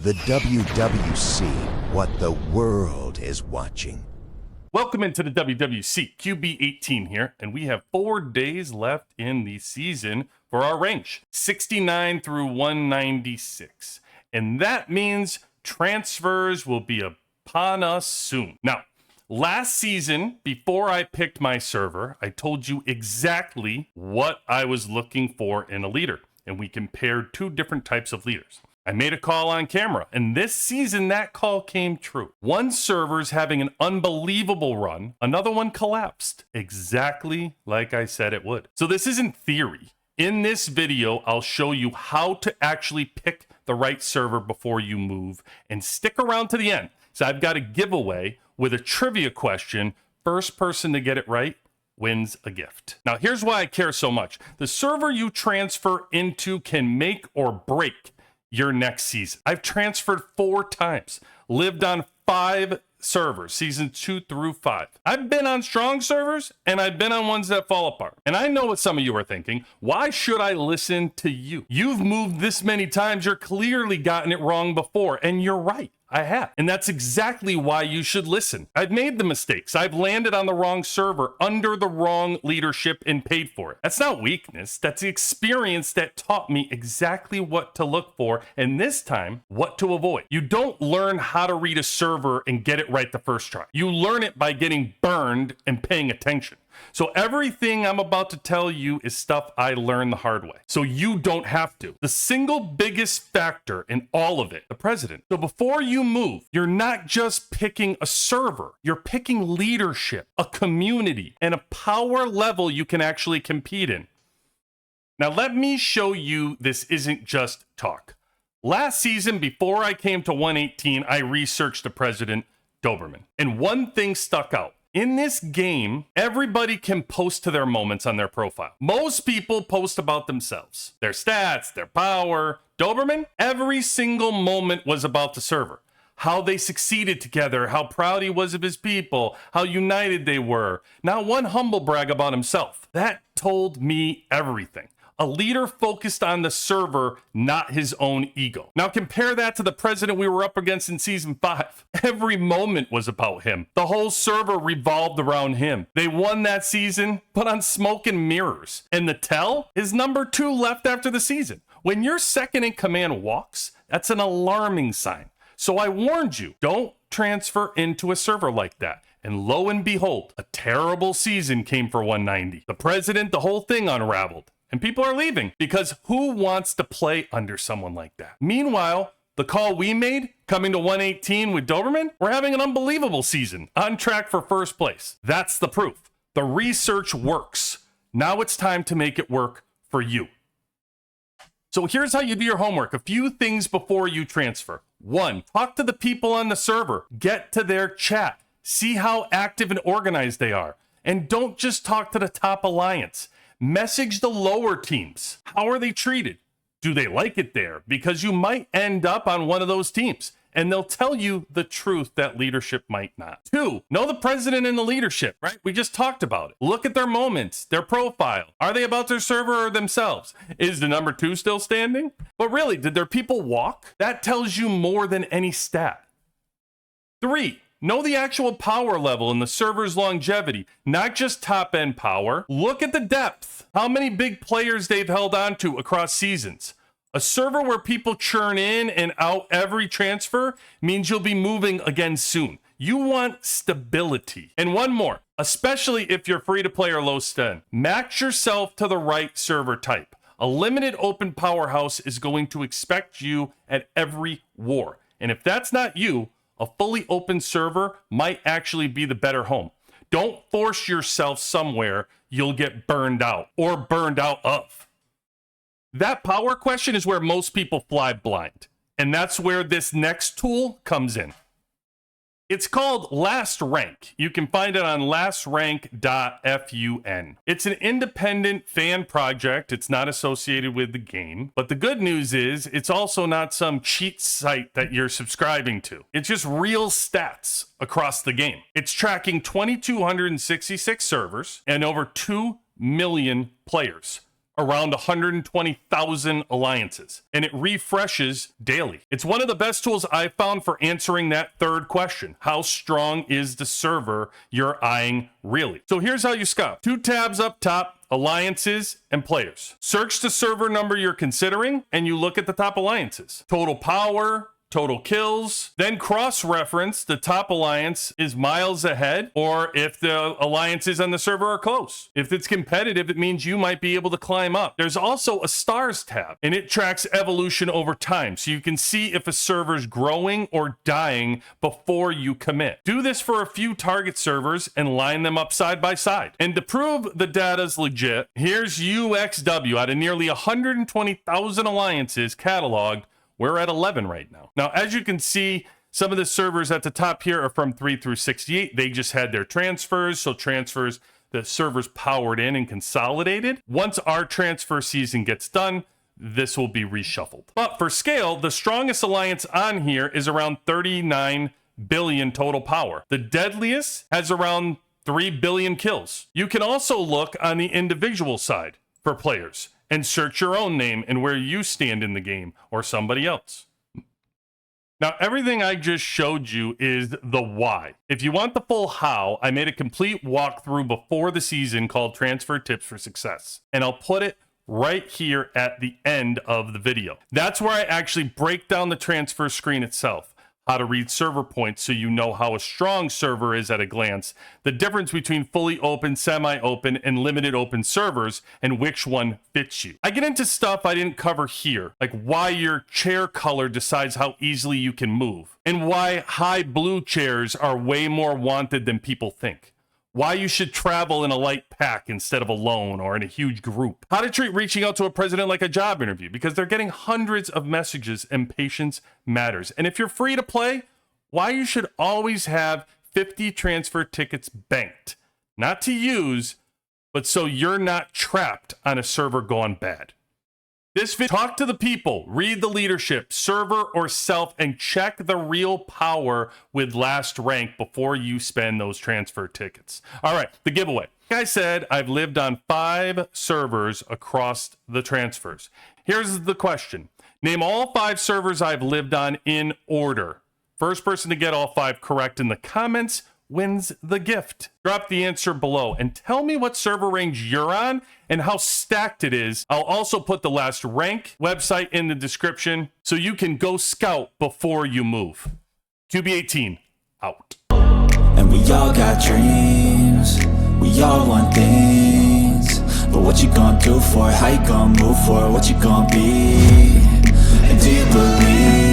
The WWC, what the world is watching. Welcome into the WWC, QB18 here, and we have 4 days left in the season for our range, 69 through 196. And that means transfers will be upon us soon. Now, last season, before I picked my server, I told you exactly what I was looking for in a leader, and we compared 2 different types of leaders. I made a call on camera, and this season that call came true. One server's having an unbelievable run, another one collapsed, exactly like I said it would. So this isn't theory. In this video, I'll show you how to actually pick the right server before you move, and stick around to the end. So I've got a giveaway with a trivia question. First person to get it right wins a gift. Now here's why I care so much. The server you transfer into can make or break your next season. I've transferred 4 times, lived on 5 servers, season 2 through 5. I've been on strong servers and I've been on ones that fall apart. And I know what some of you are thinking. Why should I listen to you? You've moved this many times. You're clearly gotten it wrong before. And you're right. I have. And that's exactly why you should listen. I've made the mistakes. I've landed on the wrong server under the wrong leadership and paid for it. That's not weakness. That's the experience that taught me exactly what to look for, and this time, what to avoid. You don't learn how to read a server and get it right the first try. You learn it by getting burned and paying attention. So everything I'm about to tell you is stuff I learned the hard way, so you don't have to. The single biggest factor in all of it, the president. So before you move, you're not just picking a server, you're picking leadership, a community, and a power level you can actually compete in. Now let me show you this isn't just talk. Last season, before I came to 118, I researched the president, Doberman, and one thing stuck out. In this game, everybody can post to their moments on their profile. Most people post about themselves, their stats, their power. Doberman, every single moment was about the server. How they succeeded together, how proud he was of his people, how united they were. Not one humble brag about himself. That told me everything. A leader focused on the server, not his own ego. Now compare that to the president we were up against in season 5. Every moment was about him. The whole server revolved around him. They won that season, but on smoke and mirrors. And the tell is number 2 left after the season. When your second in command walks, that's an alarming sign. So I warned you, don't transfer into a server like that. And lo and behold, a terrible season came for 190. The president, the whole thing unraveled. And people are leaving because who wants to play under someone like that? Meanwhile, the call we made coming to 118 with Doberman, we're having an unbelievable season, on track for first place. That's the proof. The research works. Now it's time to make it work for you. So here's how you do your homework. A few things before you transfer. 1, talk to the people on the server. Get to their chat. See how active and organized they are. And don't just talk to the top alliance. Message the lower teams. How are they treated? Do they like it there? Because you might end up on one of those teams, and they'll tell you the truth that leadership might not. 2, know the president and the leadership, right? We just talked about it. Look at their moments, their profile. Are they about their server or themselves? Is the number 2 still standing? But really, did their people walk? That tells you more than any stat. 3, know the actual power level and the server's longevity, not just top-end power. Look at the depth. How many big players they've held on to across seasons. A server where people churn in and out every transfer means you'll be moving again soon. You want stability. And one more, especially if you're free to play or low spend. Match yourself to the right server type. A limited open powerhouse is going to expect you at every war. And if that's not you, a fully open server might actually be the better home. Don't force yourself somewhere you'll get burned out or burned out of. That power question is where most people fly blind. And that's where this next tool comes in. It's called LastRank. You can find it on lastrank.fun. It's an independent fan project. It's not associated with the game. But the good news is it's also not some cheat site that you're subscribing to. It's just real stats across the game. It's tracking 2,266 servers and over 2 million players. around 120,000 alliances, and it refreshes daily. It's one of the best tools I've found for answering that third question. How strong is the server you're eyeing really? So here's how you scout. 2 tabs up top, alliances and players. Search the server number you're considering, and you look at the top alliances. Total power, total kills, then cross-reference the top alliance is miles ahead, or if the alliances on the server are close. If it's competitive, it means you might be able to climb up. There's also a stars tab, and it tracks evolution over time, so you can see if a server's growing or dying before you commit. Do this for a few target servers and line them up side by side. And to prove the data's legit, here's UXW. Out of nearly 120,000 alliances cataloged, we're at 11 right now. Now, as you can see, some of the servers at the top here are from 3 through 68. They just had their transfers. So transfers, the servers powered in and consolidated. Once our transfer season gets done, this will be reshuffled. But for scale, the strongest alliance on here is around 39 billion total power. The deadliest has around 3 billion kills. You can also look on the individual side for players and search your own name and where you stand in the game, or somebody else. Now, everything I just showed you is the why. If you want the full how, I made a complete walkthrough before the season called Transfer Tips for Success, and I'll put it right here at the end of the video. That's where I actually break down the transfer screen itself, how to read server points so you know how a strong server is at a glance, the difference between fully open, semi-open, and limited open servers, and which one fits you. I get into stuff I didn't cover here, like why your chair color decides how easily you can move, and why high blue chairs are way more wanted than people think. Why you should travel in a light pack instead of alone or in a huge group. How to treat reaching out to a president like a job interview, because they're getting hundreds of messages and patience matters. And if you're free to play, why you should always have 50 transfer tickets banked. Not to use, but so you're not trapped on a server gone bad. This video, talk to the people, read the leadership, server or self, and check the real power with LastRank before you spend those transfer tickets. All right, the giveaway. Like I said, I've lived on 5 servers across the transfers. Here's the question. Name all 5 servers I've lived on in order. First person to get all 5 correct in the comments wins the gift. Drop the answer below and tell me what server range you're on and how stacked it is. I'll also put the LastRank website in the description so you can go scout before you move. QB18 out. And we all got dreams, we all want things, but what you gonna do for it? How you gonna move for it? What you gonna be? And do you believe